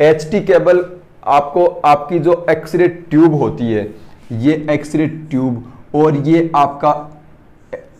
HT cable आपको आपकी जो एक्सरे ट्यूब होती है, ये एक्सरे ट्यूब और ये आपका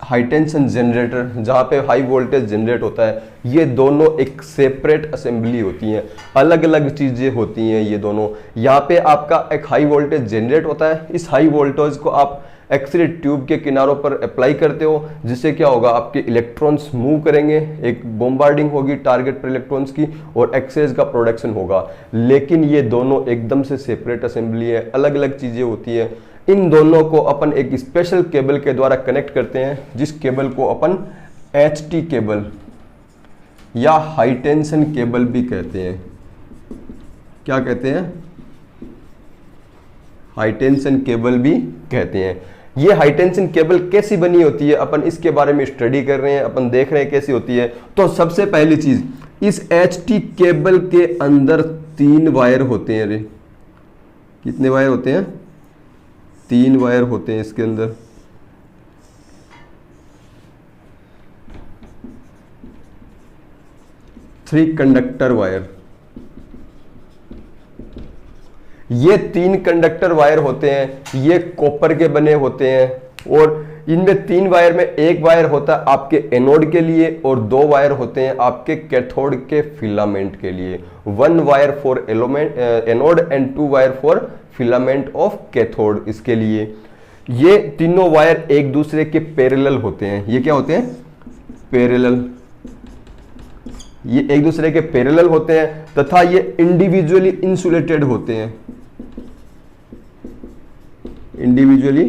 हाई टेंशन जनरेटर जहाँ पे हाई वोल्टेज जनरेट होता है, ये दोनों एक सेपरेट असेंबली होती हैं, अलग अलग चीज़ें होती हैं ये दोनों। यहाँ पे आपका एक हाई वोल्टेज जनरेट होता है, इस हाई वोल्टेज को आप एक्सरे ट्यूब के किनारों पर अप्लाई करते हो, जिससे क्या होगा, आपके इलेक्ट्रॉन्स मूव करेंगे, एक बॉम्बार्डिंग होगी टारगेट पर इलेक्ट्रॉन्स की और एक्सेस का प्रोडक्शन होगा। लेकिन ये दोनों एकदम से सेपरेट असेंबली है, अलग अलग चीज़ें होती है। इन दोनों को अपन एक स्पेशल केबल के द्वारा कनेक्ट करते हैं, जिस केबल को अपन HT केबल या हाई टेंशन केबल भी कहते हैं। क्या कहते हैं? हाई टेंशन केबल भी कहते हैं। ये हाई टेंशन केबल कैसी बनी होती है, अपन इसके बारे में स्टडी कर रहे हैं, अपन देख रहे हैं कैसी होती है। तो सबसे पहली चीज, इस HT केबल के अंदर 3 वायर होते हैं। अरे कितने वायर होते हैं? 3 वायर होते हैं इसके अंदर। Three conductor wire. ये 3 कंडक्टर वायर होते हैं, ये कॉपर के बने होते हैं और इनमें 3 वायर में एक वायर होता है आपके एनोड के लिए और 2 वायर होते हैं आपके कैथोड के फिलामेंट के लिए। 1 wire for anode and 2 wire for filament of cathode. इसके लिए ये तीनों वायर एक दूसरे के पैरेलल होते हैं। ये क्या होते हैं? पैरेलल। ये एक दूसरे के पैरेलल होते हैं तथा ये इंडिविजुअली इंसुलेटेड होते हैं। इंडिविजुअली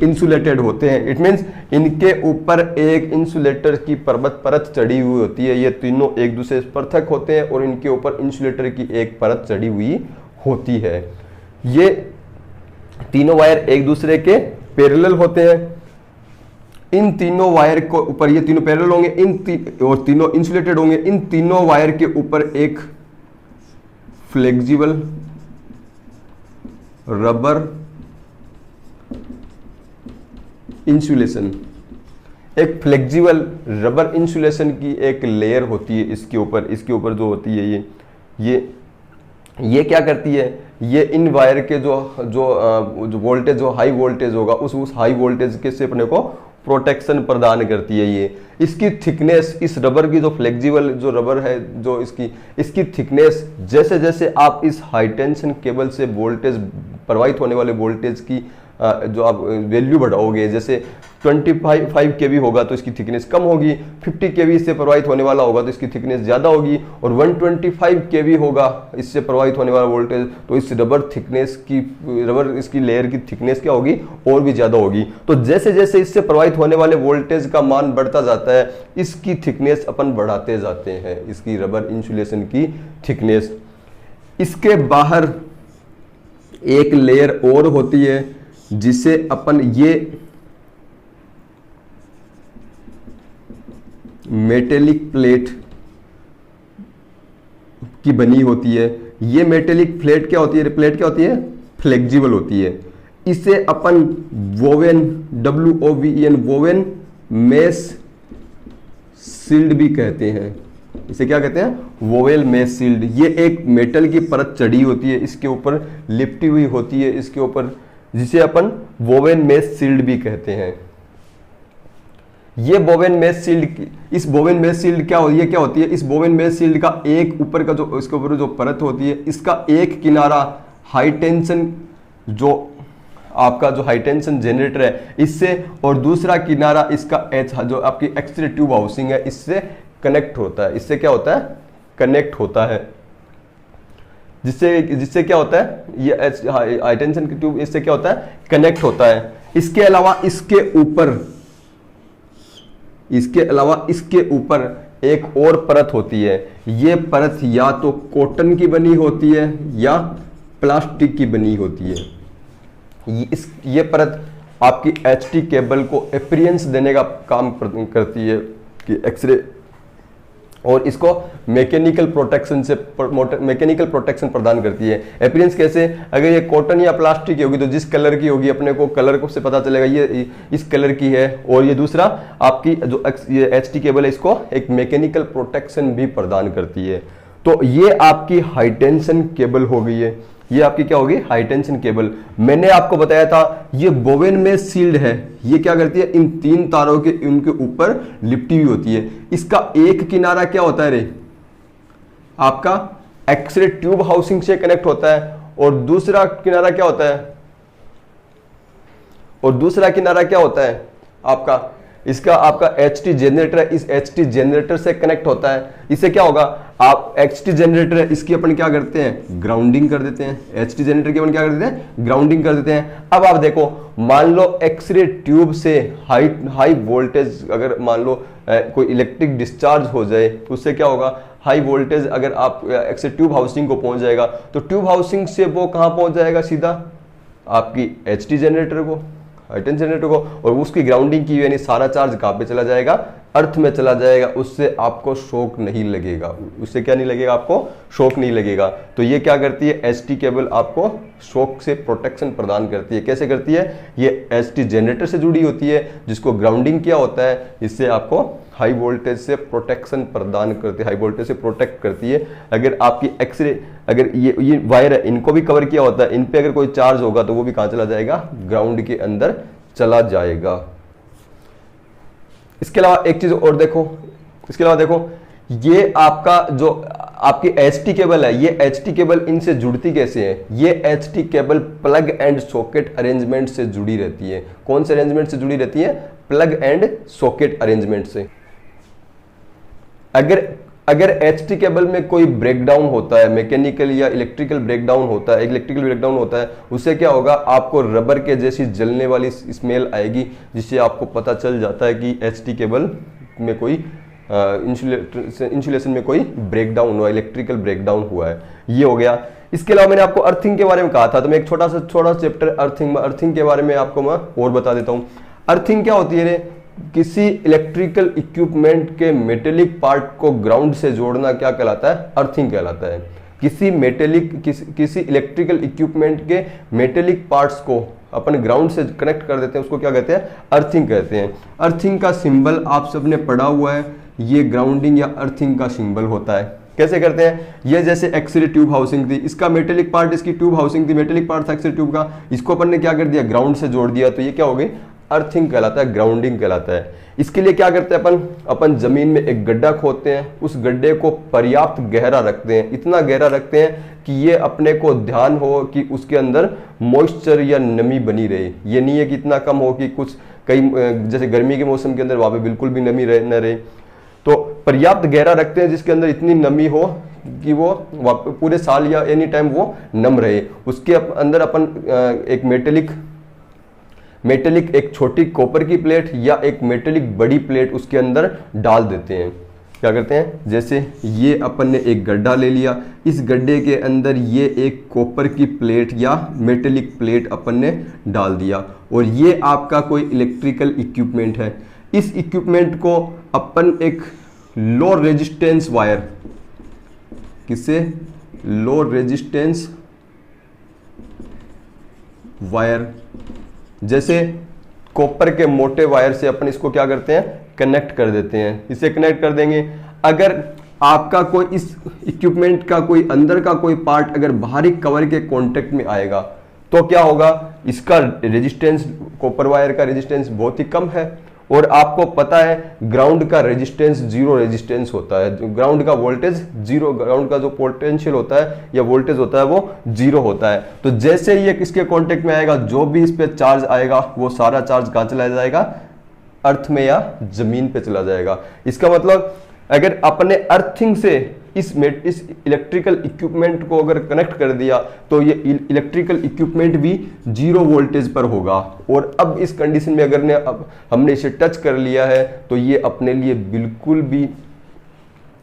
इंसुलेटेड होते हैं। इट मीन्स इनके ऊपर एक इंसुलेटर की परत चढ़ी हुई होती है। ये तीनों एक दूसरे से पृथक होते हैं और इनके ऊपर इंसुलेटर की एक परत चढ़ी हुई होती है। ये तीनों वायर एक दूसरे के पैरेलल होते हैं। इन तीनों वायर को ऊपर, ये तीनों पैरेलल होंगे, और तीनों इंसुलेटेड होंगे। इन तीनों वायर के ऊपर एक फ्लेक्सिबल रबर इंसुलेशन, एक फ्लेक्सिबल रबर इंसुलेशन की एक लेयर होती है इसके ऊपर जो होती है ये क्या करती है? ये इन वायर के जो वोल्टेज, जो हाई वोल्टेज होगा, उस हाई वोल्टेज के से अपने को प्रोटेक्शन प्रदान करती है। ये इसकी थिकनेस, इस रबर की जो फ्लेक्सिबल जो रबर है, जो इसकी थिकनेस, जैसे जैसे आप इस हाई टेंशन केबल से वोल्टेज, प्रवाहित होने वाले वोल्टेज की जो आप वैल्यू बढ़ाओगे, जैसे 25 kV होगा तो इसकी थिकनेस कम होगी, 50 kV इससे प्रवाहित होने वाला होगा तो इसकी थिकनेस ज़्यादा होगी, और 125 kV होगा इससे प्रवाहित होने वाला वोल्टेज तो इस रबर इसकी लेयर की थिकनेस क्या होगी? और भी ज़्यादा होगी। तो जैसे जैसे इससे प्रवाहित होने वाले वोल्टेज का मान बढ़ता जाता है, इसकी थिकनेस अपन बढ़ाते जाते हैं, इसकी रबर इंसुलेशन की थिकनेस। इसके बाहर एक लेयर और होती है जिसे अपन ये मेटेलिक प्लेट की बनी होती है। ये मेटेलिक प्लेट क्या होती है? प्लेट क्या होती है? फ्लेक्सिबल होती है। इसे अपन woven, WOVEN, woven mesh shield भी कहते हैं। इसे क्या कहते हैं? Woven mesh shield. ये एक मेटल की परत चढ़ी होती है, इसके ऊपर लिपटी हुई होती है इसके ऊपर, जिसे अपन वोवेन मेश सील्ड भी कहते हैं। ये वोवेन मेश सील्ड, इस वोवेन मेश सील्ड क्या होती है? इस वोवेन मेश सील्ड का एक ऊपर का जो, इसके ऊपर जो परत होती है, इसका एक किनारा हाई टेंशन, जो आपका जो हाई टेंशन जनरेटर है इससे, और दूसरा किनारा इसका जो आपकी एक्सरे ट्यूब हाउसिंग है इससे कनेक्ट होता है। इससे क्या होता है? कनेक्ट होता है। जिससे क्या होता है? ये हाई टेंशन की ट्यूब, इससे क्या होता है? कनेक्ट होता है। इसके अलावा इसके ऊपर एक और परत होती है। ये परत या तो कॉटन की बनी होती है या प्लास्टिक की बनी होती है। ये परत आपकी HT केबल को अपीयरेंस देने का काम करती है कि एक्सरे, और इसको मैकेनिकल प्रोटेक्शन प्रदान करती है। अपीयरेंस कैसे? अगर ये कॉटन या प्लास्टिक की होगी तो जिस कलर की होगी अपने को कलर को से पता चलेगा ये इस कलर की है, और ये दूसरा आपकी जो ये HT केबल है इसको एक मैकेनिकल प्रोटेक्शन भी प्रदान करती है। तो ये आपकी हाई टेंशन केबल हो गई है, ये आपकी क्या होगी, हाई टेंशन केबल। मैंने आपको बताया था ये बोवेन में शील्ड है, ये क्या करती है, इन 3 तारों के उनके ऊपर लिपटी हुई होती है। इसका एक किनारा क्या होता है रे, आपका एक्सरे ट्यूब हाउसिंग से कनेक्ट होता है, और दूसरा किनारा क्या होता है, और दूसरा किनारा क्या होता है आपका, इसका आपका HT जनरेटर है, इस HT जनरेटर से कनेक्ट होता है। इससे क्या होगा, आप HT जनरेटर है इसकी अपन क्या करते हैं, ग्राउंडिंग कर देते हैं, HT जनरेटर की अपन क्या कर देते हैं, ग्राउंडिंग कर देते हैं। अब आप देखो, मान लो एक्सरे ट्यूब से हाई वोल्टेज अगर मान लो कोई इलेक्ट्रिक डिस्चार्ज हो जाए, तो उससे क्या होगा, हाई वोल्टेज अगर आप एक्सरे ट्यूब हाउसिंग को पहुंच जाएगा, तो ट्यूब हाउसिंग से वो कहां पहुंच जाएगा, सीधा आपकी HT जनरेटर को, हाई टेंशन जनरेटर को, और उसकी ग्राउंडिंग की यानी सारा चार्ज कहां पे चला जाएगा, अर्थ में चला जाएगा। उससे आपको शॉक नहीं लगेगा, उससे क्या नहीं लगेगा, आपको शॉक नहीं लगेगा। तो ये क्या करती है, HT केबल आपको शॉक से प्रोटेक्शन प्रदान करती है। कैसे करती है, ये HT जनरेटर से जुड़ी होती है, जिसको ग्राउंडिंग किया होता है, इससे आपको हाई वोल्टेज से प्रोटेक्शन प्रदान करती है, हाई वोल्टेज से प्रोटेक्ट करती है। अगर आपकी एक्सरे अगर ये वायर है, इनको भी कवर किया होता है, इन पे अगर कोई चार्ज होगा तो वो भी कहां चला जाएगा, ग्राउंड के अंदर चला जाएगा। इसके अलावा एक चीज और देखो, इसके अलावा देखो, ये आपका जो आपकी HT केबल है, ये HT केबल इनसे जुड़ती कैसे है, ये HT cable plug and socket arrangement से जुड़ी रहती है। कौन से अरेंजमेंट से जुड़ी रहती है, प्लग एंड सॉकेट अरेंजमेंट से। अगर HT केबल में कोई ब्रेकडाउन होता है, मैकेनिकल या इलेक्ट्रिकल ब्रेकडाउन होता है, इलेक्ट्रिकल ब्रेकडाउन होता है, उससे क्या होगा, आपको रबर के जैसी जलने वाली स्मेल आएगी, जिससे आपको पता चल जाता है कि HT केबल में कोई इंसुलेशन में कोई ब्रेकडाउन हुआ, इलेक्ट्रिकल ब्रेकडाउन हुआ है। ये हो गया। इसके अलावा मैंने आपको अर्थिंग के बारे में कहा था, तो मैं एक छोटा चैप्टर अर्थिंग के बारे में आपको मैं और बता देता हूं। अर्थिंग क्या होती है रे, किसी इलेक्ट्रिकल इक्विपमेंट के मेटेलिक पार्ट को ग्राउंड से जोड़ना क्या कहलाता है, अर्थिंग कहलाता है। किसी इलेक्ट्रिकल इक्विपमेंट के मेटेलिक पार्ट्स को अपन ग्राउंड से कनेक्ट कर देते हैं, उसको क्या कहते हैं, अर्थिंग कहते हैं। अर्थिंग का सिंबल आप सबने पढ़ा हुआ है, ये ग्राउंडिंग या अर्थिंग का सिंबल होता है। कैसे करते हैं, ये जैसे एक्सरे ट्यूब हाउसिंग थी, इसका मेटेलिक पार्ट, इसकी ट्यूब हाउसिंग थी, मेटेलिक पार्ट था एक्सरे ट्यूब का, इसको अपन ने क्या कर दिया, ग्राउंड से जोड़ दिया, तो ये क्या हो गई, अर्थिंग कहलाता है, ग्राउंडिंग कहलाता है। इसके लिए क्या करते हैं अपन जमीन में एक गड्ढा खोदते हैं, उस गड्ढे को पर्याप्त गहरा रखते हैं, इतना गहरा रखते हैं कि ये अपने को ध्यान हो कि उसके अंदर मॉइस्चर या नमी बनी रहे। ये नहीं है कि इतना कम हो कि कुछ कई जैसे गर्मी के मौसम के अंदर वहां पे बिल्कुल भी नमी न रहे, तो पर्याप्त गहरा रखते हैं जिसके अंदर इतनी नमी हो कि वो पूरे साल या एनी टाइम वो नम रहे। उसके अंदर अपन एक मेटेलिक एक छोटी कॉपर की प्लेट या एक मेटेलिक बड़ी प्लेट उसके अंदर डाल देते हैं। क्या करते हैं, जैसे ये अपन ने एक गड्ढा ले लिया, इस गड्ढे के अंदर ये एक कॉपर की प्लेट या मेटेलिक प्लेट अपन ने डाल दिया, और ये आपका कोई इलेक्ट्रिकल इक्विपमेंट है। इस इक्विपमेंट को अपन एक लो रेजिस्टेंस वायर, किससे, लो रेजिस्टेंस वायर, जैसे कॉपर के मोटे वायर से अपन इसको क्या करते हैं, कनेक्ट कर देते हैं। इसे कनेक्ट कर देंगे। अगर आपका कोई इस इक्विपमेंट का कोई अंदर का कोई पार्ट अगर बाहरी कवर के कांटेक्ट में आएगा तो क्या होगा, इसका रेजिस्टेंस, कॉपर वायर का रेजिस्टेंस बहुत ही कम है, और आपको पता है ग्राउंड का रेजिस्टेंस जीरो रेजिस्टेंस होता है, ग्राउंड का वोल्टेज जीरो, ग्राउंड का जो पोटेंशियल होता है या वोल्टेज होता है वो जीरो होता है। तो जैसे ही ये किसके कांटेक्ट में आएगा, जो भी इस पे चार्ज आएगा वो सारा चार्ज कहां चला जाएगा, अर्थ में या जमीन पे चला जाएगा। इसका मतलब अगर अपने अर्थिंग से इस इलेक्ट्रिकल इक्विपमेंट को अगर कनेक्ट कर दिया तो ये इलेक्ट्रिकल इक्विपमेंट भी जीरो वोल्टेज पर होगा, और अब इस कंडीशन में अगर अब हमने इसे टच कर लिया है तो ये अपने लिए बिल्कुल भी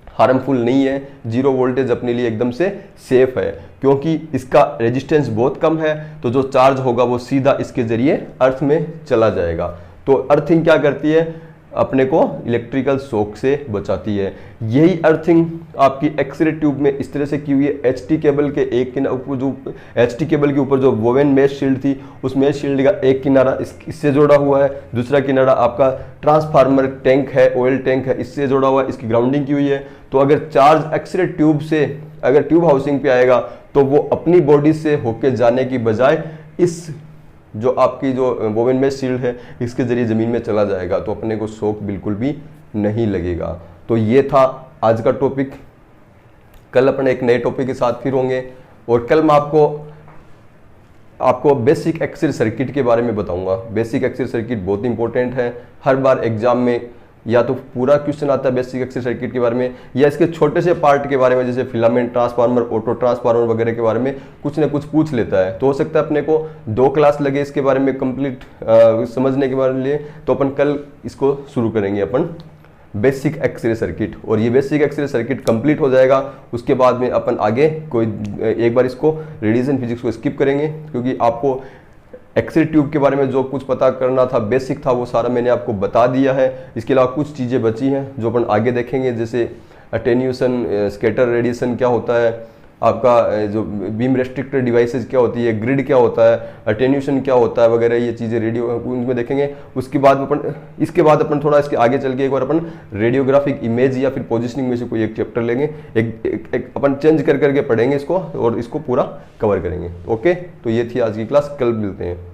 हार्मफुल नहीं है, जीरो वोल्टेज अपने लिए एकदम से सेफ है, क्योंकि इसका रेजिस्टेंस बहुत कम है, तो जो चार्ज होगा वो सीधा इसके जरिए अर्थ में चला जाएगा। तो अर्थिंग क्या करती है, अपने को इलेक्ट्रिकल शॉक से बचाती है। यही अर्थिंग आपकी एक्सरे ट्यूब में इस तरह से की हुई है। HT केबल के एक किनारा, जो HT केबल के ऊपर जो वोवेन मेश शील्ड थी, उस मेश शील्ड का एक किनारा इससे जोड़ा हुआ है, दूसरा किनारा आपका ट्रांसफार्मर टैंक है, ऑयल टैंक है, इससे जोड़ा हुआ है, इसकी ग्राउंडिंग की हुई है। तो अगर चार्ज एक्सरे ट्यूब से अगर ट्यूब हाउसिंग पे आएगा तो वो अपनी बॉडी से होके जाने की बजाय इस जो आपकी जो बोवेन मेश शील्ड है इसके जरिए ज़मीन में चला जाएगा, तो अपने को शॉक बिल्कुल भी नहीं लगेगा। तो ये था आज का टॉपिक। कल अपन एक नए टॉपिक के साथ फिर होंगे और कल मैं आपको बेसिक एक्सरे सर्किट के बारे में बताऊंगा। बेसिक एक्सरे सर्किट बहुत इंपॉर्टेंट है, हर बार एग्जाम में या तो पूरा क्वेश्चन आता है बेसिक एक्सरे सर्किट के बारे में या इसके छोटे से पार्ट के बारे में, जैसे फिलामेंट ट्रांसफार्मर, ऑटो ट्रांसफार्मर वगैरह के बारे में कुछ ना कुछ पूछ लेता है। तो हो सकता है अपने को 2 क्लास लगे इसके बारे में कंप्लीट समझने के बारे में, तो अपन कल इसको शुरू करेंगे अपन बेसिक एक्सरे सर्किट। और ये बेसिक एक्सरे सर्किट कंप्लीट हो जाएगा, उसके बाद में अपन आगे कोई एक बार इसको रेडिएशन फिजिक्स को स्किप करेंगे, क्योंकि आपको एक्सरे ट्यूब के बारे में जो कुछ पता करना था, बेसिक था, वो सारा मैंने आपको बता दिया है। इसके अलावा कुछ चीज़ें बची हैं जो अपन आगे देखेंगे, जैसे अटेन्यूएशन, स्कैटर रेडिएशन क्या होता है, आपका जो बीम रेस्ट्रिक्टेड डिवाइसेज क्या होती है, ग्रिड क्या होता है, अटेन्यूएशन क्या होता है वगैरह, ये चीज़ें रेडियो उनमें देखेंगे। इसके बाद अपन थोड़ा इसके आगे चल के एक बार अपन रेडियोग्राफिक इमेज या फिर पोजिशनिंग में से कोई एक चैप्टर लेंगे, एक अपन चेंज करके पढ़ेंगे इसको और इसको पूरा कवर करेंगे। ओके, तो ये थी आज की क्लास, कल मिलते हैं।